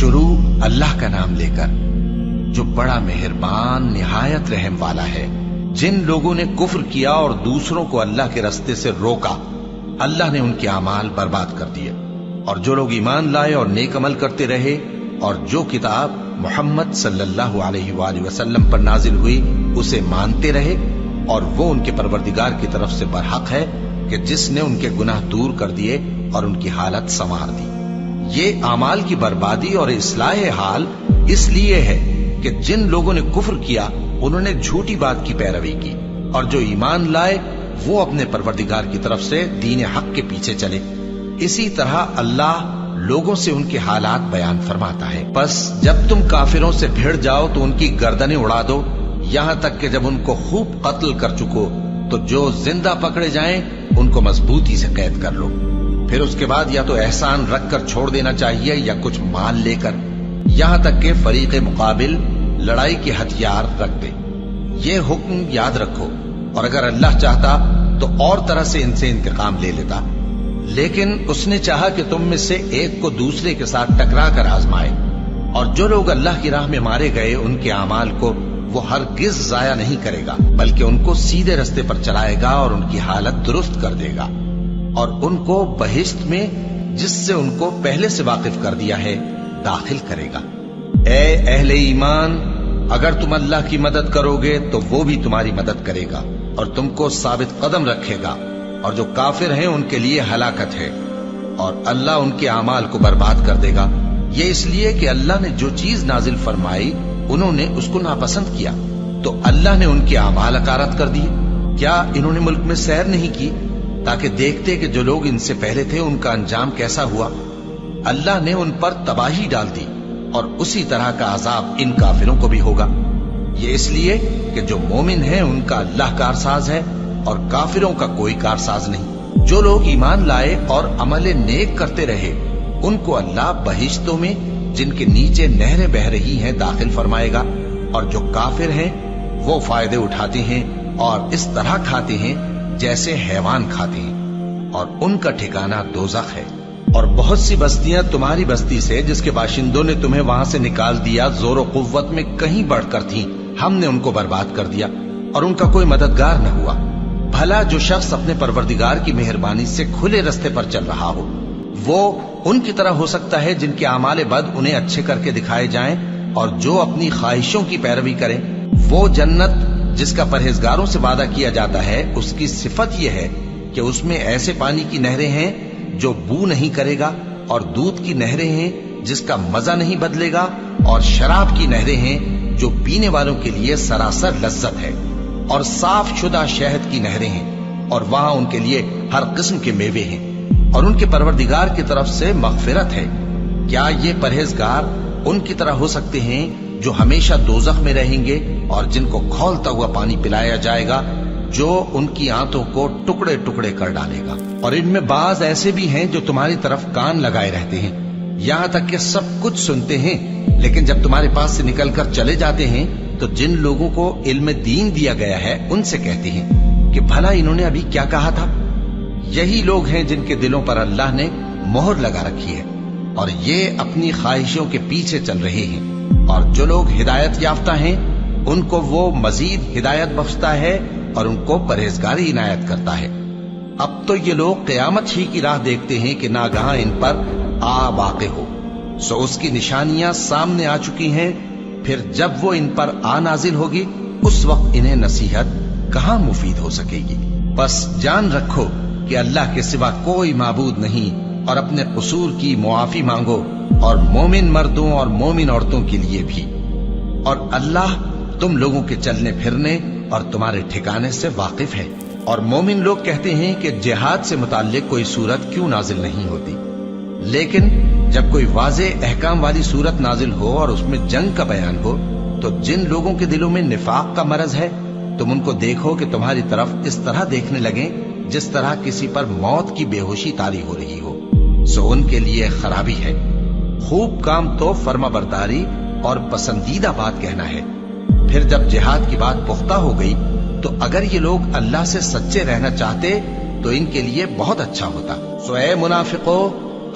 شروع اللہ کا نام لے کر جو بڑا مہربان نہایت رحم والا ہے۔ جن لوگوں نے کفر کیا اور دوسروں کو اللہ کے راستے سے روکا، اللہ نے ان کے اعمال برباد کر دیے، اور جو لوگ ایمان لائے اور نیک عمل کرتے رہے اور جو کتاب محمد صلی اللہ علیہ وآلہ وسلم پر نازل ہوئی اسے مانتے رہے، اور وہ ان کے پروردگار کی طرف سے برحق ہے کہ جس نے ان کے گناہ دور کر دیے اور ان کی حالت سنوار دی۔ یہ اعمال کی بربادی اور اصلاح حال اس لیے ہے کہ جن لوگوں نے کفر کیا انہوں نے جھوٹی بات کی پیروی کی، اور جو ایمان لائے وہ اپنے پروردگار کی طرف سے دین حق کے پیچھے چلے۔ اسی طرح اللہ لوگوں سے ان کے حالات بیان فرماتا ہے۔ پس جب تم کافروں سے بھیڑ جاؤ تو ان کی گردنیں اڑا دو، یہاں تک کہ جب ان کو خوب قتل کر چکو تو جو زندہ پکڑے جائیں ان کو مضبوطی سے قید کر لو۔ پھر اس کے بعد یا تو احسان رکھ کر چھوڑ دینا چاہیے یا کچھ مال لے کر، یہاں تک کہ فریق مقابل لڑائی کے ہتھیار رکھ دے۔ یہ حکم یاد رکھو، اور اگر اللہ چاہتا تو اور طرح سے ان سے انتقام لے لیتا، لیکن اس نے چاہا کہ تم میں سے ایک کو دوسرے کے ساتھ ٹکرا کر آزمائے، اور جو لوگ اللہ کی راہ میں مارے گئے ان کے اعمال کو وہ ہرگز ضائع نہیں کرے گا، بلکہ ان کو سیدھے رستے پر چلائے گا اور ان کی حالت درست کر دے گا، اور ان کو بہشت میں جس سے ان کو پہلے سے واقف کر دیا ہے داخل کرے گا۔ اے اہل ایمان، اگر تم اللہ کی مدد کرو گے تو وہ بھی تمہاری مدد کرے گا اور تم کو ثابت قدم رکھے گا، اور جو کافر ہیں ان کے لیے ہلاکت ہے، اور اللہ ان کے اعمال کو برباد کر دے گا۔ یہ اس لیے کہ اللہ نے جو چیز نازل فرمائی انہوں نے اس کو ناپسند کیا، تو اللہ نے ان کے اعمال اکارت کر دیے۔ کیا انہوں نے ملک میں سیر نہیں کی تاکہ دیکھتے کہ جو لوگ ان سے پہلے تھے ان کا انجام کیسا ہوا؟ اللہ نے ان پر تباہی ڈال دی، اور اسی طرح کا عذاب ان کافروں کو بھی ہوگا۔ یہ اس لیے کہ جو مومن ہیں ان کا اللہ کارساز ہے اور کافروں کا کوئی کارساز نہیں۔ جو لوگ ایمان لائے اور عمل نیک کرتے رہے ان کو اللہ بہشتوں میں جن کے نیچے نہریں بہ رہی ہیں داخل فرمائے گا، اور جو کافر ہیں وہ فائدے اٹھاتے ہیں اور اس طرح کھاتے ہیں جیسے حیوان کھاتے ہیں، اور ان کا ٹھکانہ دوزخ ہے۔ اور بہت سی بستیاں تمہاری بستی سے جس کے باشندوں نے تمہیں وہاں سے نکال دیا زور و قوت میں کہیں بڑھ کر تھیں، ہم نے ان کو برباد کر دیا اور ان کا کوئی مددگار نہ ہوا۔ بھلا جو شخص اپنے پروردگار کی مہربانی سے کھلے رستے پر چل رہا ہو وہ ان کی طرح ہو سکتا ہے جن کے اعمال بد انہیں اچھے کر کے دکھائے جائیں، اور جو اپنی خواہشوں کی پیروی کریں وہ جنت جس کا پرہیزگاروں سے وعدہ کیا جاتا ہے اس کی صفت یہ ہے کہ اس میں ایسے پانی کی نہریں ہیں جو بو نہیں کرے گا، اور دودھ کی نہریں ہیں جس کا مزہ نہیں بدلے گا، اور شراب کی نہریں ہیں جو پینے والوں کے لیے سراسر لذت ہے، اور صاف شدہ شہد کی نہریں ہیں، اور وہاں ان کے لیے ہر قسم کے میوے ہیں، اور ان کے پروردگار کی طرف سے مغفرت ہے۔ کیا یہ پرہیزگار ان کی طرح ہو سکتے ہیں جو ہمیشہ دوزخ میں رہیں گے اور جن کو کھولتا ہوا پانی پلایا جائے گا جو ان کی آنتوں کو ٹکڑے ٹکڑے کر ڈالے گا؟ اور ان میں بعض ایسے بھی ہیں جو تمہاری طرف کان لگائے رہتے ہیں، یہاں تک کہ سب کچھ سنتے ہیں، لیکن جب تمہارے پاس سے نکل کر چلے جاتے ہیں تو جن لوگوں کو علم دین دیا گیا ہے ان سے کہتے ہیں کہ بھلا انہوں نے ابھی کیا کہا تھا؟ یہی لوگ ہیں جن کے دلوں پر اللہ نے مہر لگا رکھی ہے اور یہ اپنی خواہشوں کے پیچھے چل رہے ہیں، اور جو لوگ ہدایت یافتہ ہیں ان کو وہ مزید ہدایت بخشتا ہے اور ان کو پرہیزگاری عنایت کرتا ہے۔ اب تو یہ لوگ قیامت ہی کی راہ دیکھتے ہیں کہ ناگہاں ان پر آ واقع ہو، سو اس کی نشانیاں سامنے آ چکی ہیں، پھر جب وہ ان پر آ نازل ہوگی اس وقت انہیں نصیحت کہاں مفید ہو سکے گی۔ بس جان رکھو کہ اللہ کے سوا کوئی معبود نہیں، اور اپنے قصور کی معافی مانگو، اور مومن مردوں اور مومن عورتوں کے لیے بھی، اور اللہ تم لوگوں کے چلنے پھرنے اور تمہارے ٹھکانے سے واقف ہے۔ اور مومن لوگ کہتے ہیں کہ جہاد سے متعلق کوئی سورت کیوں نازل نہیں ہوتی، لیکن جب کوئی واضح احکام والی سورت نازل ہو اور اس میں جنگ کا بیان ہو تو جن لوگوں کے دلوں میں نفاق کا مرض ہے تم ان کو دیکھو کہ تمہاری طرف اس طرح دیکھنے لگیں جس طرح کسی پر موت کی بے ہوشی طاری ہو رہی ہو، سو ان کے لیے خرابی ہے۔ خوب کام تو فرما برداری اور پسندیدہ بات کہنا ہے۔ پھر جب جہاد کی بات پختہ ہو گئی تو اگر یہ لوگ اللہ سے سچے رہنا چاہتے تو ان کے لیے بہت اچھا ہوتا۔ سو اے منافقو،